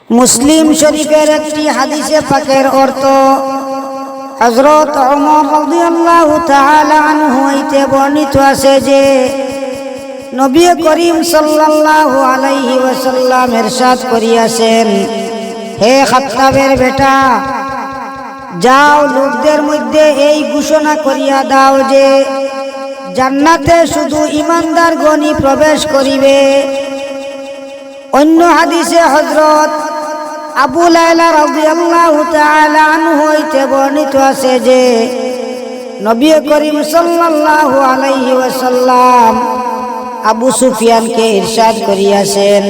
মুসলিম শরীফের একটি হাদিসে পাকের অর্থ হযরত ওমর রাদিয়াল্লাহু তাআলা আনহু হইতে বর্ণিত আছে যে নবী করিম সাল্লাল্লাহু আলাইহি ওয়াসাল্লাম ইরশাদ করিয়াছেন, হে খাত্তাবের বেটা, যাও লোকদের মধ্যে এই ঘোষণা করিয়া দাও যে জান্নাতে শুধু ঈমানদারগণই প্রবেশ করিবে। অন্য হাদিসে হযরত আবু লায়লা রাদিয়াল্লাহু তাআলা আনহু হইতে বর্ণিত আছে যে নবী করিম সাল্লাল্লাহু আলাইহি ওয়াসাল্লাম আবু সুফিয়ানকে ইরশাদ করিয়াছেন,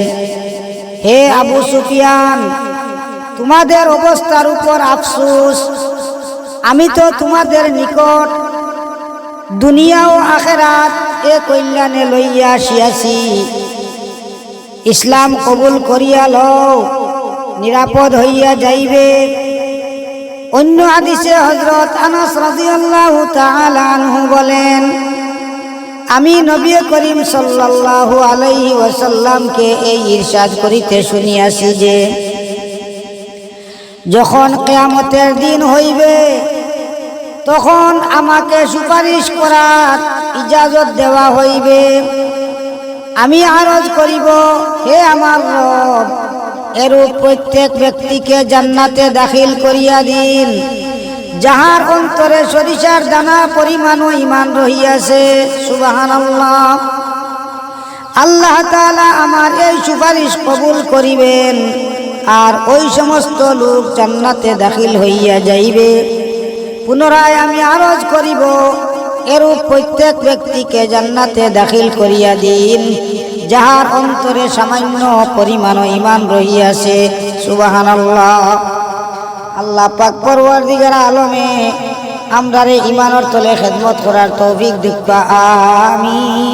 হে আবু সুফিয়ান, তোমাদের অবস্থার উপর আফসোস। আমি তো তোমাদের নিকট দুনিয়া ও আখিরাত এ কল্যাণে লইয়া আসিয়াছি। ইসলাম কবুল করিয়া লও, নিরাপদ হইয়া যাইবে। অন্য হাদিসে হযরত আনাস রাদিয়াল্লাহু তাআলা আনহু বলেন, আমি নবী করিম সাল্লাল্লাহু আলাইহি ওয়াসাল্লামকে এই ইরশাদ করিতে শুনিয়াছি যে যখন কিয়ামতের দিন হইবে তখন আমাকে সুপারিশ করার ইজাজত দেওয়া হইবে। আমি আরজ করিব, হে আমার রব, এরূপ প্রত্যেক ব্যক্তিকে জান্নাতে দাখিল করিয়া দিন যাহার অন্তরে সরিষার দানা পরিমাণও ঈমান রহিয়াছে। সুবহানাল্লাহ। আল্লাহ তাআলা আমার এই সুপারিশ কবুল করিবেন আর ওই সমস্ত লোক জান্নাতে দাখিল হইয়া যাইবে। পুনরায় আমি আরজ করিব, এরূপ প্রত্যেক ব্যক্তিকে জান্নাতে দাখিল করিয়া দিন যাহার অন্তরে সামান্য পরিমাণ ঈমান রহিয়াছে। সুবহানাল্লাহ। আল্লাহ পাক পরওয়ারদিগার আলমে আমরারে ঈমানের তলে খেদমত করার তৌফিক দিক। আমিন।